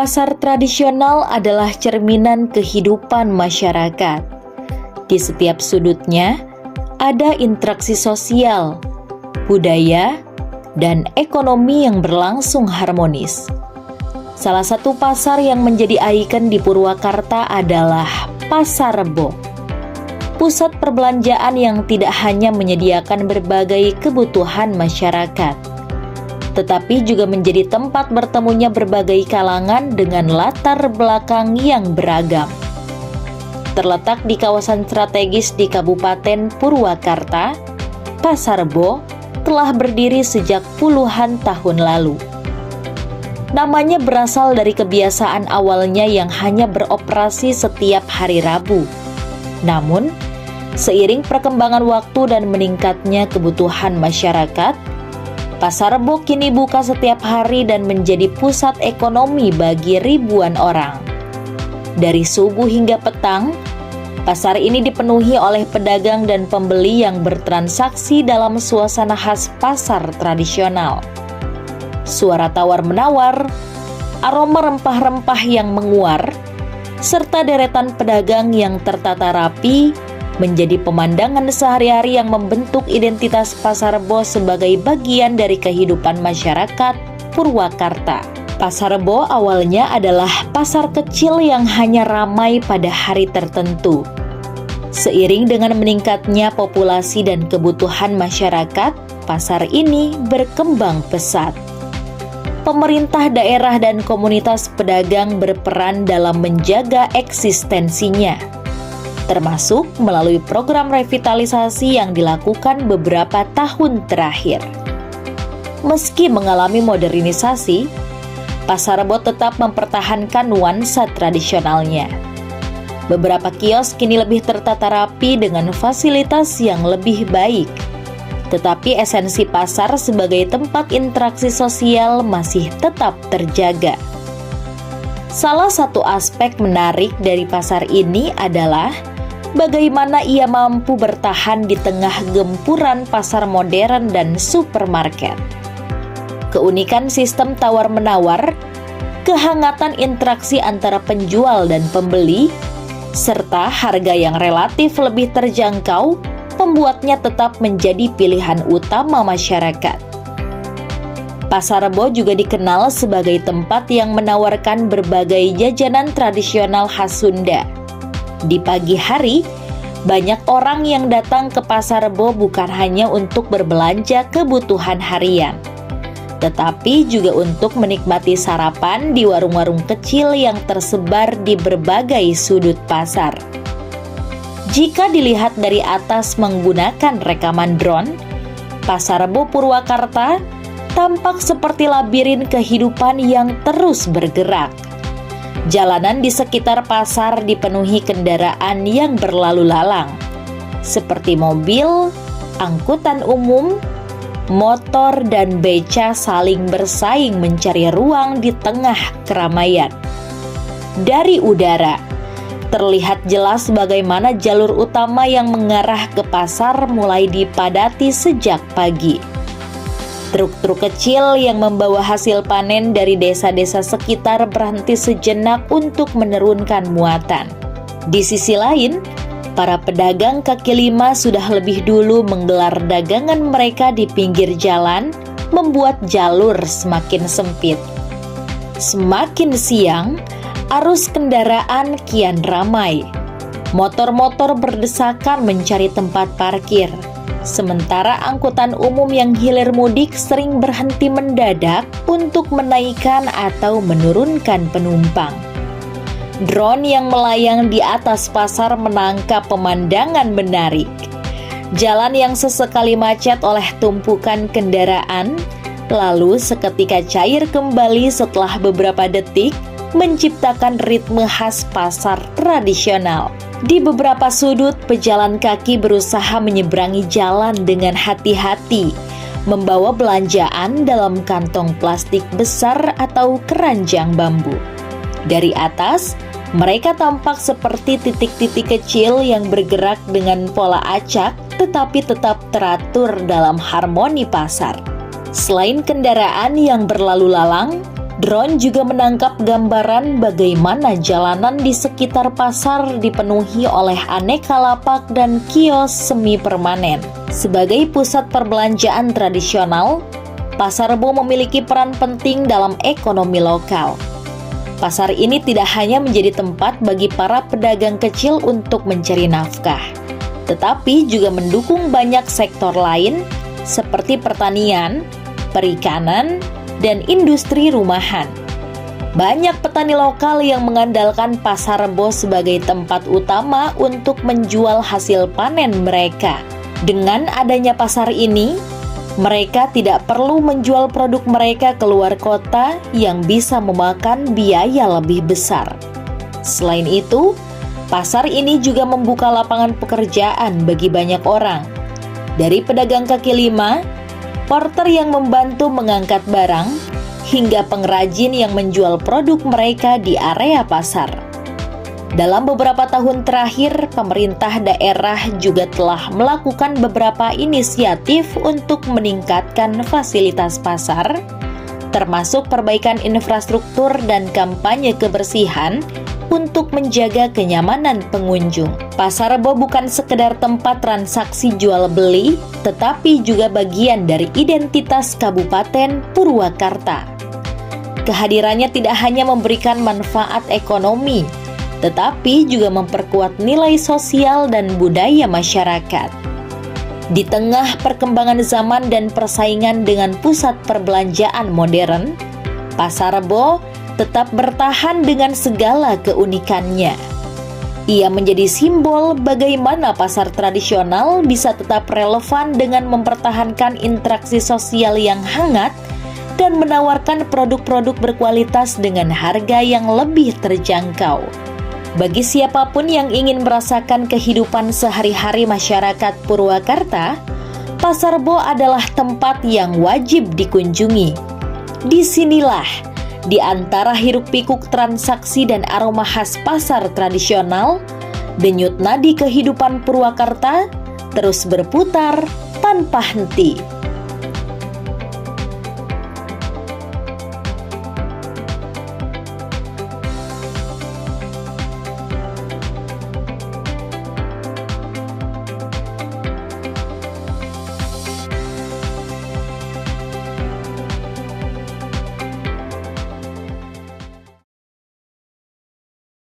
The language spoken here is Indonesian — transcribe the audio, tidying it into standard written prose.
Pasar tradisional adalah cerminan kehidupan masyarakat. Di setiap sudutnya ada interaksi sosial, budaya, dan ekonomi yang berlangsung harmonis. Salah satu pasar yang menjadi ikon di Purwakarta adalah Pasar Rebo. Pusat perbelanjaan yang tidak hanya menyediakan berbagai kebutuhan masyarakat, tetapi juga menjadi tempat bertemunya berbagai kalangan dengan latar belakang yang beragam. Terletak di kawasan strategis di Kabupaten Purwakarta, Pasar Rebo telah berdiri sejak puluhan tahun lalu. Namanya berasal dari kebiasaan awalnya yang hanya beroperasi setiap hari Rabu. Namun, seiring perkembangan waktu dan meningkatnya kebutuhan masyarakat, Pasar Rebo kini buka setiap hari dan menjadi pusat ekonomi bagi ribuan orang. Dari subuh hingga petang, pasar ini dipenuhi oleh pedagang dan pembeli yang bertransaksi dalam suasana khas pasar tradisional. Suara tawar-menawar, aroma rempah-rempah yang menguar, serta deretan pedagang yang tertata rapi menjadi pemandangan sehari-hari yang membentuk identitas Pasar Rebo sebagai bagian dari kehidupan masyarakat Purwakarta. Pasar Rebo awalnya adalah pasar kecil yang hanya ramai pada hari tertentu. Seiring dengan meningkatnya populasi dan kebutuhan masyarakat, pasar ini berkembang pesat. Pemerintah daerah dan komunitas pedagang berperan dalam menjaga eksistensinya, termasuk melalui program revitalisasi yang dilakukan beberapa tahun terakhir. Meski mengalami modernisasi, Pasar Rebo tetap mempertahankan nuansa tradisionalnya. Beberapa kios kini lebih tertata rapi dengan fasilitas yang lebih baik, tetapi esensi pasar sebagai tempat interaksi sosial masih tetap terjaga. Salah satu aspek menarik dari pasar ini adalah bagaimana ia mampu bertahan di tengah gempuran pasar modern dan supermarket. Keunikan sistem tawar-menawar, kehangatan interaksi antara penjual dan pembeli, serta harga yang relatif lebih terjangkau membuatnya tetap menjadi pilihan utama masyarakat. Pasar Rebo juga dikenal sebagai tempat yang menawarkan berbagai jajanan tradisional khas Sunda. Di pagi hari, banyak orang yang datang ke Pasar Rebo bukan hanya untuk berbelanja kebutuhan harian, tetapi juga untuk menikmati sarapan di warung-warung kecil yang tersebar di berbagai sudut pasar. Jika dilihat dari atas menggunakan rekaman drone, Pasar Rebo Purwakarta tampak seperti labirin kehidupan yang terus bergerak. Jalanan di sekitar pasar dipenuhi kendaraan yang berlalu lalang, seperti mobil, angkutan umum, motor, dan beca saling bersaing mencari ruang di tengah keramaian. Dari udara, terlihat jelas bagaimana jalur utama yang mengarah ke pasar mulai dipadati sejak pagi. Truk-truk kecil yang membawa hasil panen dari desa-desa sekitar berhenti sejenak untuk menurunkan muatan. Di sisi lain, para pedagang kaki lima sudah lebih dulu menggelar dagangan mereka di pinggir jalan, membuat jalur semakin sempit. Semakin siang, arus kendaraan kian ramai. Motor-motor berdesakan mencari tempat parkir. Sementara angkutan umum yang hilir mudik sering berhenti mendadak untuk menaikkan atau menurunkan penumpang. Drone yang melayang di atas pasar menangkap pemandangan menarik. Jalan yang sesekali macet oleh tumpukan kendaraan, lalu seketika cair kembali setelah beberapa detik, menciptakan ritme khas pasar tradisional. Di beberapa sudut, pejalan kaki berusaha menyeberangi jalan dengan hati-hati, membawa belanjaan dalam kantong plastik besar atau keranjang bambu. Dari atas, mereka tampak seperti titik-titik kecil yang bergerak dengan pola acak, tetapi tetap teratur dalam harmoni pasar. Selain kendaraan yang berlalu lalang, Drone juga menangkap gambaran bagaimana jalanan di sekitar pasar dipenuhi oleh aneka lapak dan kios semi permanen. Sebagai pusat perbelanjaan tradisional, Pasar Rebo memiliki peran penting dalam ekonomi lokal. Pasar ini tidak hanya menjadi tempat bagi para pedagang kecil untuk mencari nafkah, tetapi juga mendukung banyak sektor lain seperti pertanian, perikanan, dan industri rumahan. Banyak petani lokal yang mengandalkan Pasar Rebo sebagai tempat utama untuk menjual hasil panen mereka. Dengan adanya pasar ini, mereka tidak perlu menjual produk mereka keluar kota yang bisa memakan biaya lebih besar. Selain itu, pasar ini juga membuka lapangan pekerjaan bagi banyak orang. Dari pedagang kaki lima, porter yang membantu mengangkat barang, hingga pengrajin yang menjual produk mereka di area pasar. Dalam beberapa tahun terakhir, pemerintah daerah juga telah melakukan beberapa inisiatif untuk meningkatkan fasilitas pasar, termasuk perbaikan infrastruktur dan kampanye kebersihan untuk menjaga kenyamanan pengunjung. Pasar Rebo bukan sekedar tempat transaksi jual beli, tetapi juga bagian dari identitas Kabupaten Purwakarta. Kehadirannya tidak hanya memberikan manfaat ekonomi, tetapi juga memperkuat nilai sosial dan budaya masyarakat. Di tengah perkembangan zaman dan persaingan dengan pusat perbelanjaan modern, Pasar Rebo tetap bertahan dengan segala keunikannya. Ia menjadi simbol bagaimana pasar tradisional bisa tetap relevan dengan mempertahankan interaksi sosial yang hangat dan menawarkan produk-produk berkualitas dengan harga yang lebih terjangkau. Bagi siapapun yang ingin merasakan kehidupan sehari-hari masyarakat Purwakarta, Pasar Rebo adalah tempat yang wajib dikunjungi. Disinilah, di antara hiruk-pikuk transaksi dan aroma khas pasar tradisional, denyut nadi kehidupan Purwakarta terus berputar tanpa henti.